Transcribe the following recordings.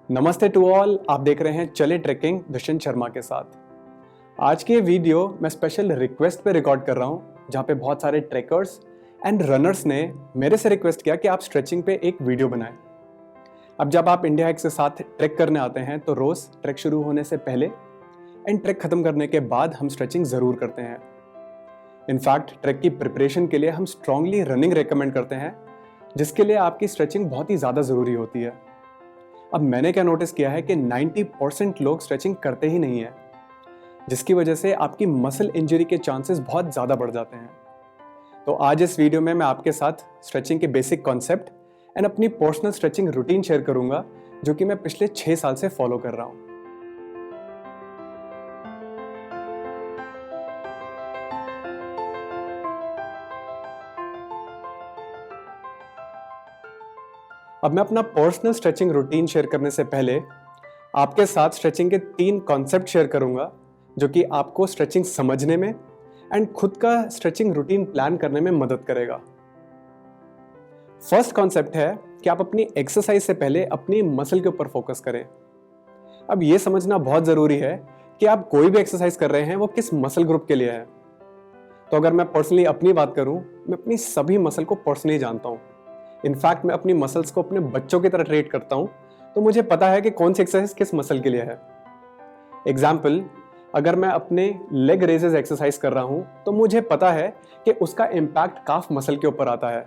नमस्ते to all. आप देख रहे हैं चले ट्रेकिंग दुष्यंत शर्मा के साथ। आज की ये वीडियो मैं स्पेशल रिक्वेस्ट पे रिकॉर्ड कर रहा हूँ, जहाँ पे बहुत सारे ट्रेकर्स एंड रनर्स ने मेरे से रिक्वेस्ट किया कि आप स्ट्रेचिंग पे एक वीडियो बनाएं। अब जब आप इंडिया हाइक्स के साथ ट्रैक करने आते हैं तो रोज़ ट्रैक शुरू होने से पहले एंड ट्रैक खत्म करने के बाद हम स्ट्रेचिंग ज़रूर करते हैं। इनफैक्ट ट्रैक की प्रिपरेशन के लिए हम स्ट्रांगली रनिंग रेकमेंड करते हैं, जिसके लिए आपकी स्ट्रेचिंग बहुत ही ज़्यादा ज़रूरी होती है। अब मैंने क्या नोटिस किया है कि 90% लोग स्ट्रेचिंग करते ही नहीं है, जिसकी वजह से आपकी मसल इंजरी के चांसेस बहुत ज़्यादा बढ़ जाते हैं। तो आज इस वीडियो में मैं आपके साथ स्ट्रेचिंग के बेसिक कॉन्सेप्ट एंड अपनी पर्सनल स्ट्रेचिंग रूटीन शेयर करूंगा, जो कि मैं पिछले 6 साल से फॉलो कर रहा हूं। अब मैं अपना पर्सनल स्ट्रेचिंग रूटीन शेयर करने से पहले आपके साथ स्ट्रेचिंग के 3 कॉन्सेप्ट शेयर करूंगा, जो कि आपको स्ट्रेचिंग समझने में एंड खुद का स्ट्रेचिंग रूटीन प्लान करने में मदद करेगा। फर्स्ट कॉन्सेप्ट है कि आप अपनी एक्सरसाइज से पहले अपनी मसल के ऊपर फोकस करें। अब ये समझना बहुत ज़रूरी है कि आप कोई भी एक्सरसाइज कर रहे हैं वो किस मसल ग्रुप के लिए है। तो अगर मैं पर्सनली अपनी बात करूं, मैं अपनी सभी मसल को पर्सनली जानता हूं। इनफैक्ट मैं अपनी मसल्स को अपने बच्चों की तरह ट्रीट करता हूं, तो मुझे पता है कि कौन सी एक्सरसाइज किस मसल के लिए है। एग्जाम्पल, अगर मैं अपने लेग रेजेस एक्सरसाइज कर रहा हूं तो मुझे पता है कि उसका इम्पैक्ट काफ मसल के ऊपर आता है।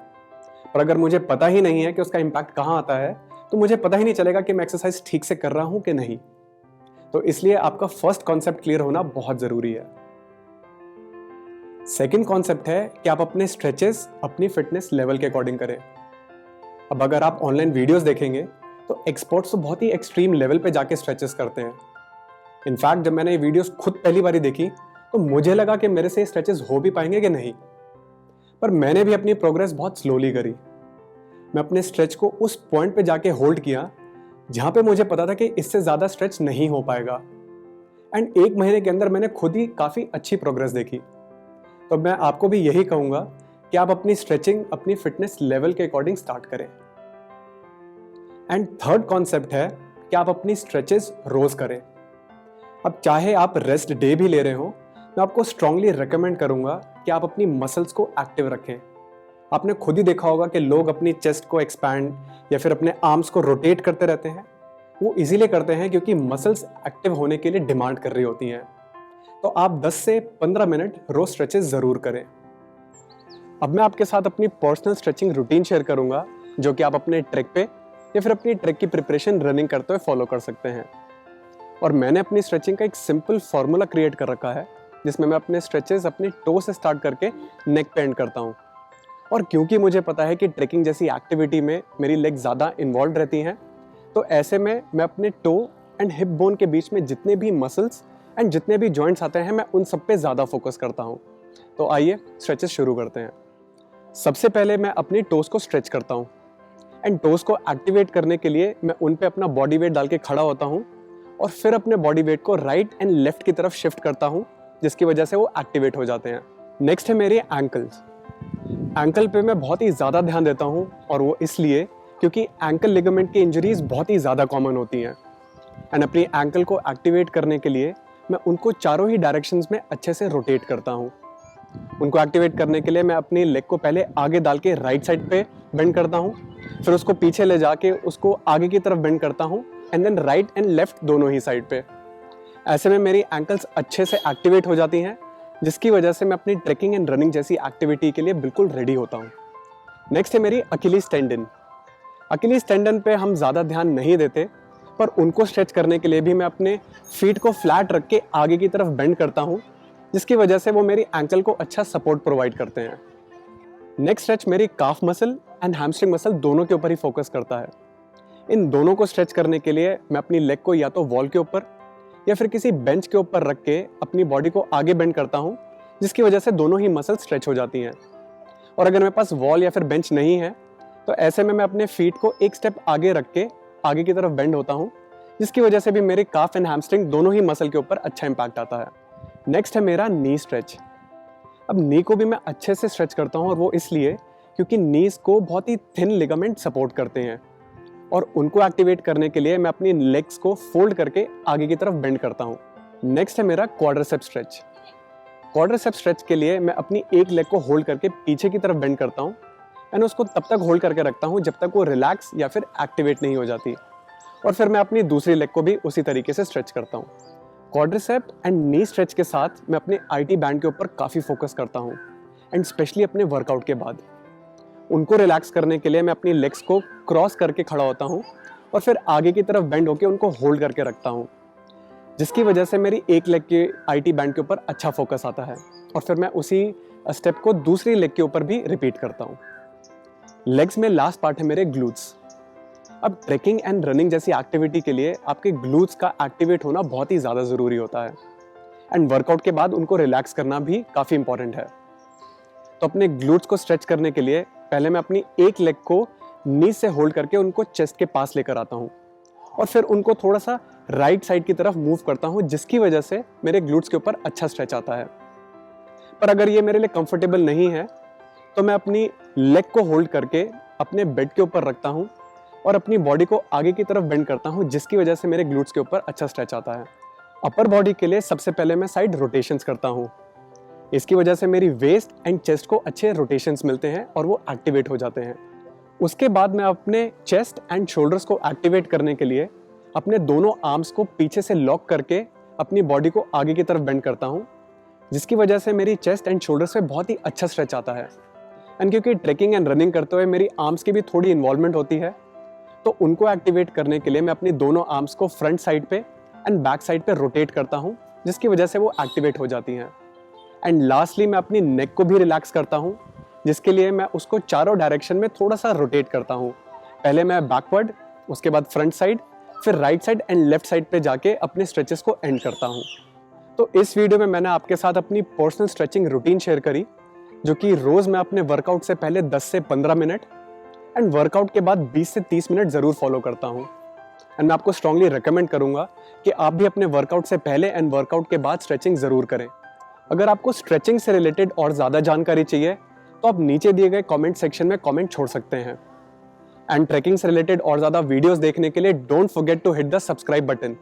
पर अगर मुझे पता ही नहीं है कि उसका इम्पैक्ट कहाँ आता है, तो मुझे पता ही नहीं चलेगा कि मैं एक्सरसाइज ठीक से कर रहा हूं कि नहीं। तो इसलिए आपका फर्स्ट कॉन्सेप्ट क्लियर होना बहुत जरूरी है। सेकेंड कॉन्सेप्ट है कि आप अपने स्ट्रेचेस अपनी फिटनेस लेवल के अकॉर्डिंग करें। अब अगर आप ऑनलाइन वीडियोस देखेंगे तो एक्सपर्ट्स तो बहुत ही एक्सट्रीम लेवल पे जाके स्ट्रेचेस करते हैं। इनफैक्ट जब मैंने ये वीडियोस खुद पहली बारी देखी तो मुझे लगा कि मेरे से स्ट्रेचेस हो भी पाएंगे कि नहीं। पर मैंने भी अपनी प्रोग्रेस बहुत स्लोली करी। मैं अपने स्ट्रेच को उस पॉइंट पे जाके होल्ड किया जहां पे मुझे पता था कि इससे ज़्यादा स्ट्रेच नहीं हो पाएगा। एंड 1 महीने के अंदर मैंने खुद ही काफ़ी अच्छी प्रोग्रेस देखी। तो मैं आपको भी यही कहूँगा कि आप अपनी स्ट्रेचिंग अपनी फिटनेस लेवल के अकॉर्डिंग स्टार्ट करें। एंड थर्ड कॉन्सेप्ट है कि आप अपनी स्ट्रेचेस रोज करें। अब चाहे आप रेस्ट डे भी ले रहे हो, मैं आपको स्ट्रांगली रेकमेंड करूंगा कि आप अपनी मसल्स को एक्टिव रखें। आपने खुद ही देखा होगा कि लोग अपनी चेस्ट को एक्सपैंड या फिर अपने आर्म्स को रोटेट करते रहते हैं। वो इजीली करते हैं क्योंकि मसल्स एक्टिव होने के लिए डिमांड कर रही होती हैं। तो आप 10 से 15 मिनट रोज स्ट्रेचेस ज़रूर करें। अब मैं आपके साथ अपनी पर्सनल स्ट्रेचिंग रूटीन शेयर करूंगा, जो कि आप अपने ट्रैक पे या फिर अपनी ट्रैक की प्रिपरेशन रनिंग करते हुए फॉलो कर सकते हैं। और मैंने अपनी स्ट्रेचिंग का एक सिंपल फार्मूला क्रिएट कर रखा है, जिसमें मैं अपने स्ट्रेचेस अपने टो से स्टार्ट करके नेक पे एंड करता हूँ। और क्योंकि मुझे पता है कि ट्रैकिंग जैसी एक्टिविटी में मेरी लेग ज़्यादा इन्वॉल्व रहती हैं, तो ऐसे में मैं अपने टो एंड हिप बोन के बीच में जितने भी मसल्स एंड जितने भी जॉइंट्स आते हैं, मैं उन सब पे ज़्यादा फोकस करता हूँ। तो आइए स्ट्रेचेस शुरू करते हैं। सबसे पहले मैं अपनी टोस को स्ट्रेच करता हूँ एंड टोस को एक्टिवेट करने के लिए मैं उन पे अपना बॉडी वेट डाल के खड़ा होता हूँ और फिर अपने बॉडी वेट को राइट एंड लेफ्ट की तरफ शिफ्ट करता हूँ, जिसकी वजह से वो एक्टिवेट हो जाते हैं। नेक्स्ट है मेरे एंकल्स। एंकल पे मैं बहुत ही ज़्यादा ध्यान देता हूँ, और वो इसलिए क्योंकि एंकल लिगामेंट की इंजरीज बहुत ही ज़्यादा कॉमन होती हैं। एंड अपनी एंकल को एक्टिवेट करने के लिए मैं उनको चारों ही डायरेक्शंस में अच्छे से रोटेट करता हूँ। उनको एक्टिवेट करने के लिए मैं अपनी लेग को पहले आगे डाल के राइट साइड पे बेंड करता हूँ, फिर उसको पीछे ले जाके उसको आगे की तरफ बेंड करता हूँ, and then right and left दोनों ही साइड पे। ऐसे में मेरी एंकल्स अच्छे से एक्टिवेट हो जाती हैं, जिसकी वजह से मैं अपनी ट्रैकिंग एंड रनिंग जैसी एक्टिविटी के लिए बिल्कुल रेडी होता हूँ। नेक्स्ट है मेरी अकिलीज टेंडन। अकिलीज टेंडन पे हम ज़्यादा ध्यान नहीं देते, पर उनको स्ट्रेच करने के लिए भी मैं अपने फीट को फ्लैट रख के आगे की तरफ बेंड करता हूँ, जिसकी वजह से वो मेरी एंकल को अच्छा सपोर्ट प्रोवाइड करते हैं। नेक्स्ट स्ट्रेच मेरी calf muscle and hamstring muscle दोनों के ऊपर ही फोकस करता है। इन दोनों को स्ट्रेच करने के लिए मैं अपनी लेग को या तो वॉल के ऊपर या फिर किसी बेंच के ऊपर रख के अपनी बॉडी को आगे बेंड करता हूँ, जिसकी वजह से दोनों ही मसल स्ट्रेच हो जाती हैं। और अगर मेरे पास वॉल या फिर बेंच नहीं है, तो ऐसे में मैं अपने फीट को एक स्टेप आगे रख के आगे की तरफ बेंड होता हूँ, जिसकी वजह से भी मेरे काफ एंड हैमस्ट्रिंग दोनों ही मसल के ऊपर अच्छा इंपैक्ट आता है। नेक्स्ट है मेरा नी स्ट्रेच। अब नी को भी मैं अच्छे से स्ट्रेच करता हूँ, और वो इसलिए क्योंकि नीज को बहुत ही थिन लिगामेंट सपोर्ट करते हैं। और उनको एक्टिवेट करने के लिए मैं अपनी लेग्स को फोल्ड करके आगे की तरफ बेंड करता हूँ। नेक्स्ट है मेरा क्वाड्रिसेप्स स्ट्रेच। क्वाड्रिसेप्स स्ट्रेच के लिए मैं अपनी एक लेग को होल्ड करके पीछे की तरफ बेंड करता हूँ एंड उसको तब तक होल्ड करके रखता हूँ जब तक वो रिलैक्स या फिर एक्टिवेट नहीं हो जाती, और फिर मैं अपनी दूसरी लेग को भी उसी तरीके से स्ट्रेच करता हूँ। क्वाड्रिसेप एंड नी स्ट्रेच के साथ मैं अपने आईटी बैंड के ऊपर काफ़ी फोकस करता हूँ एंड स्पेशली अपने वर्कआउट के बाद। उनको रिलैक्स करने के लिए मैं अपनी लेग्स को क्रॉस करके खड़ा होता हूँ और फिर आगे की तरफ बेंड होकर उनको होल्ड करके रखता हूँ, जिसकी वजह से मेरी एक लेग के आईटी बैंड के ऊपर अच्छा फोकस आता है, और फिर मैं उसी स्टेप को दूसरी लेग के ऊपर भी रिपीट करता हूँ। लेग्स में लास्ट पार्ट है मेरे ग्लूट्स। अब ट्रेकिंग एंड रनिंग जैसी एक्टिविटी के लिए आपके ग्लूट्स का एक्टिवेट होना बहुत ही ज़्यादा ज़रूरी होता है एंड वर्कआउट के बाद उनको रिलैक्स करना भी काफ़ी इंपॉर्टेंट है। तो अपने ग्लूट्स को स्ट्रेच करने के लिए पहले मैं अपनी एक लेग को नी से होल्ड करके उनको चेस्ट के पास लेकर आता हूँ और फिर उनको थोड़ा सा राइट साइड की तरफ मूव करता हूँ, जिसकी वजह से मेरे ग्लूट्स के ऊपर अच्छा स्ट्रेच आता है। पर अगर ये मेरे लिए कंफर्टेबल नहीं है तो मैं अपनी लेग को होल्ड करके अपने बेड के ऊपर रखता हूँ और अपनी बॉडी को आगे की तरफ बेंड करता हूँ, जिसकी वजह से मेरे ग्लूट्स के ऊपर अच्छा स्ट्रेच आता है। अपर बॉडी के लिए सबसे पहले मैं साइड रोटेशंस करता हूँ। इसकी वजह से मेरी वेस्ट एंड चेस्ट को अच्छे रोटेशंस मिलते हैं और वो एक्टिवेट हो जाते हैं। उसके बाद मैं अपने चेस्ट एंड शोल्डर्स को एक्टिवेट करने के लिए अपने दोनों आर्म्स को पीछे से लॉक करके अपनी बॉडी को आगे की तरफ बेंड करता हूँ, जिसकी वजह से मेरी चेस्ट एंड शोल्डर्स पे बहुत ही अच्छा स्ट्रेच आता है। एंड क्योंकि ट्रेकिंग एंड रनिंग करते हुए मेरी आर्म्स की भी थोड़ी इन्वॉल्वमेंट होती है, तो उनको एक्टिवेट करने के लिए मैं अपनी दोनों आर्म्स को फ्रंट साइड पे एंड बैक साइड पे रोटेट करता हूँ, जिसकी वजह से वो एक्टिवेट हो जाती हैं। एंड लास्टली मैं अपनी नेक को भी रिलैक्स करता हूँ, जिसके लिए मैं उसको चारों डायरेक्शन में थोड़ा सा रोटेट करता हूँ। पहले मैं बैकवर्ड, उसके बाद फ्रंट साइड, फिर right side and left side पे जाके अपने स्ट्रेचेस को एंड करता हूँ। तो इस वीडियो में मैंने आपके साथ अपनी पर्सनल स्ट्रेचिंग रूटीन शेयर करी, जो कि रोज़ मैं अपने वर्कआउट से पहले 10 से 15 मिनट एंड वर्कआउट के बाद 20 से 30 मिनट ज़रूर फॉलो करता हूँ। एंड मैं आपको स्ट्रांगली रिकमेंड करूँगा कि आप भी अपने वर्कआउट से पहले एंड वर्कआउट के बाद स्ट्रेचिंग ज़रूर करें। अगर आपको स्ट्रेचिंग से रिलेटेड और ज़्यादा जानकारी चाहिए तो आप नीचे दिए गए कमेंट सेक्शन में कमेंट छोड़ सकते हैं। एंड ट्रैकिंग से रिलेटेड और ज़्यादा वीडियोस देखने के लिए don't forget to hit the subscribe button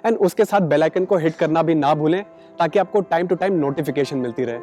and उसके साथ बेल आइकन को हिट करना भी ना भूलें, ताकि आपको टाइम टू टाइम नोटिफिकेशन मिलती रहे।